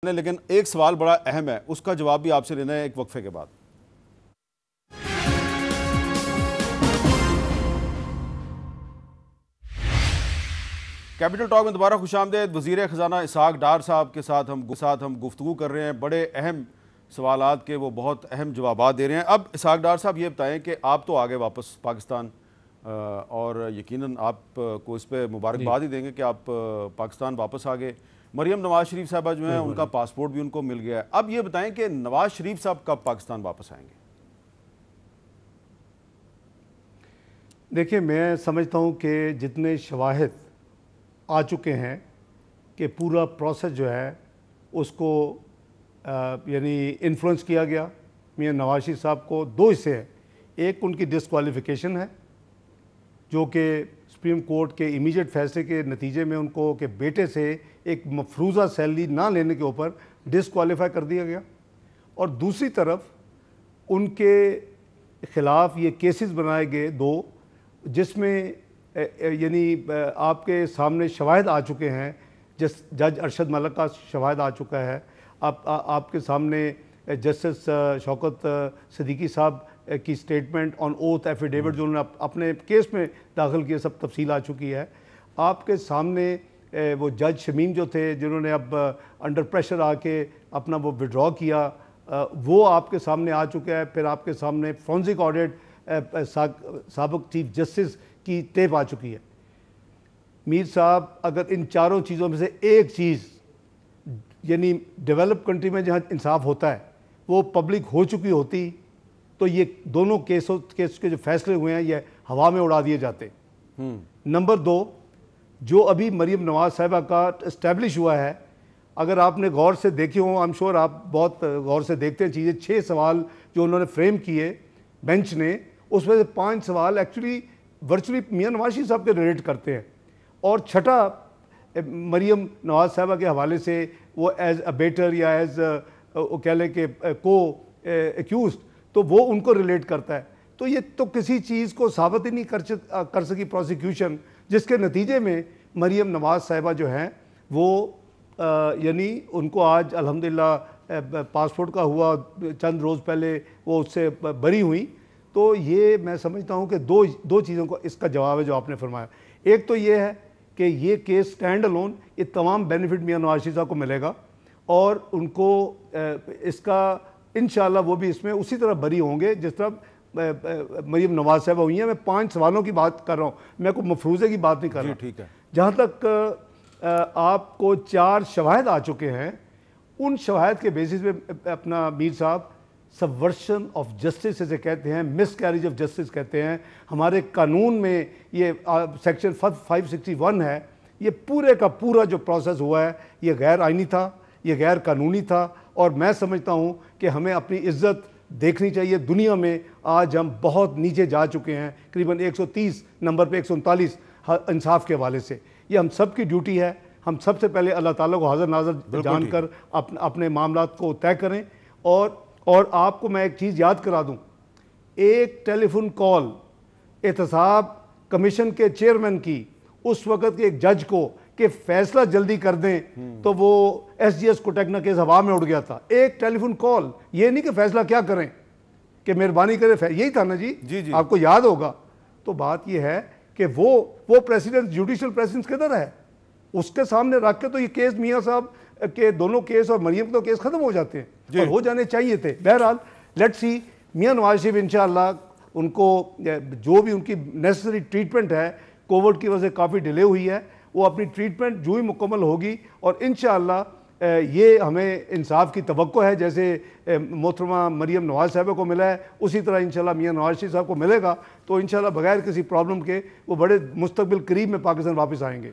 لیکن ایک سوال بڑا اہم ہے، اس کا جواب بھی آپ سے لینا ہے ایک وقفے کے بعد۔ کیپٹل ٹاک میں دوبارہ خوش آمدید۔ وزیر خزانہ اسحاق ڈار صاحب کے ساتھ ہم گفتگو کر رہے ہیں، بڑے اہم سوالات کے وہ بہت اہم جوابات دے رہے ہیں۔ اب اسحاق ڈار صاحب یہ بتائیں کہ آپ تو آگے واپس پاکستان، اور یقیناً آپ کو اس پہ مبارکباد ہی دیں گے کہ آپ پاکستان واپس آ گئے۔ مریم نواز شریف صاحبہ جو ہیں ان کا پاسپورٹ بھی ان کو مل گیا ہے۔ اب یہ بتائیں کہ نواز شریف صاحب کب پاکستان واپس آئیں گے؟ دیکھیں، میں سمجھتا ہوں کہ جتنے شواہد آ چکے ہیں کہ پورا پروسیس جو ہے اس کو یعنی انفلوئنس کیا گیا میاں نواز شریف صاحب کو دو حصے ہیں۔ ایک ان کی ڈسکوالیفیکیشن ہے جو کہ سپریم کورٹ کے امیجیٹ فیصلے کے نتیجے میں ان کو کہ بیٹے سے ایک مفروضہ سیلری نہ لینے کے اوپر ڈسکوالیفائی کر دیا گیا، اور دوسری طرف ان کے خلاف یہ کیسز بنائے گئے دو، جس میں یعنی آپ کے سامنے شواہد آ چکے ہیں۔ جج ارشد ملک کا شواہد آ چکا ہے، آپ کے سامنے جسٹس شوکت صدیقی صاحب کی سٹیٹمنٹ آن اوتھ ایفیڈیوٹ جو انہوں نے اپنے کیس میں داخل کیا، سب تفصیل آ چکی ہے۔ آپ کے سامنے وہ جج شمیم جو تھے جنہوں نے اب انڈر پریشر آ کے اپنا وہ وڈرا کیا، وہ آپ کے سامنے آ چکا ہے۔ پھر آپ کے سامنے فورنزک آڈٹ سابق چیف جسٹس کی ٹیپ آ چکی ہے۔ میر صاحب اگر ان چاروں چیزوں میں سے ایک چیز یعنی ڈیولپ کنٹری میں جہاں انصاف ہوتا ہے وہ پبلک ہو چکی ہوتی تو یہ دونوں کیس کے جو فیصلے ہوئے ہیں یہ ہوا میں اڑا دیے جاتے۔ نمبر دو، جو ابھی مریم نواز صاحبہ کا اسٹیبلش ہوا ہے، اگر آپ نے غور سے دیکھے ہوں، I'm sure آپ بہت غور سے دیکھتے ہیں چیزیں، 6 سوال جو انہوں نے فریم کیے بینچ نے، اس میں سے 5 سوال ایکچولی ورچولی میاں نواز شریف صاحب کے ریلیٹ کرتے ہیں، اور چھٹا مریم نواز صاحبہ کے حوالے سے وہ ایز اے بیٹر یا ایز وہ کہہ لیں کہ کو ایکیوزڈ، تو وہ ان کو ریلیٹ کرتا ہے۔ تو یہ تو کسی چیز کو ثابت ہی نہیں کر سکی پروسیکیوشن، جس کے نتیجے میں مریم نواز صاحبہ جو ہیں وہ یعنی ان کو آج الحمدللہ پاسپورٹ کا ہوا، چند روز پہلے وہ اس سے بری ہوئی۔ تو یہ میں سمجھتا ہوں کہ دو چیزوں کا اس کا جواب ہے جو آپ نے فرمایا۔ ایک تو یہ ہے کہ یہ کیس سٹینڈ الون، یہ تمام بینیفٹ میاں نواز شریف صاحب کو ملے گا، اور ان کو اس کا انشاءاللہ وہ بھی اس میں اسی طرح بری ہوں گے جس طرح مریم نواز صاحبہ ہوئی ہیں۔ میں 5 سوالوں کی بات کر رہا ہوں، میں کوئی مفروضے کی بات نہیں کر رہا۔ ٹھیک ہے۔ جہاں تک آپ کو 4 شواہد آ چکے ہیں، ان شواہد کے بیسس پہ اپنا میر صاحب سبورشن آف جسٹس اسے کہتے ہیں، مس کیریج آف جسٹس کہتے ہیں۔ ہمارے قانون میں یہ سیکشن 561 ہے، یہ پورے کا پورا جو پروسیس ہوا ہے یہ غیر آئینی تھا، یہ غیر قانونی تھا، اور میں سمجھتا ہوں کہ ہمیں اپنی عزت دیکھنی چاہیے۔ دنیا میں آج ہم بہت نیچے جا چکے ہیں، قریباً 130 نمبر پہ 139 انصاف کے حوالے سے۔ یہ ہم سب کی ڈیوٹی ہے، ہم سب سے پہلے اللہ تعالیٰ کو حاضر ناظر جان کر اپنے معاملات کو طے کریں۔ اور آپ کو میں ایک چیز یاد کرا دوں، ایک ٹیلی فون کال احتساب کمیشن کے چیئرمین کی اس وقت کے ایک جج کو کہ فیصلہ جلدی کر دیں تو وہ ایس جی ایس کوٹیکنا کیس ہوا میں اڑ گیا تھا۔ ایک ٹیلی فون کال، یہ نہیں کہ فیصلہ کیا کریں، کہ مہربانی کریں، یہی تھا نا جی، آپ کو یاد ہوگا۔ تو بات یہ ہے کہ وہ پریسیڈنٹ، جوڈیشل پریسیڈنٹ کدھر ہے، اس کے سامنے رکھ کے تو یہ کیس میاں صاحب کے دونوں کیس اور مریم کے کیس ختم ہو جاتے ہیں، اور ہو جانے چاہیے تھے۔ بہرحال لیٹ سی، میاں نواز شریف انشاءاللہ ان کو جو بھی ان کی نیسسری ٹریٹمنٹ ہے، کووڈ کی وجہ سے کافی ڈیلے ہوئی ہے، وہ اپنی ٹریٹمنٹ جو ہی مکمل ہوگی، اور انشاءاللہ یہ ہمیں انصاف کی توقع ہے، جیسے محترمہ مریم نواز صاحبہ کو ملا ہے اسی طرح انشاءاللہ میاں نواز شریف صاحب کو ملے گا، تو انشاءاللہ بغیر کسی پرابلم کے وہ بڑے مستقبل قریب میں پاکستان واپس آئیں گے۔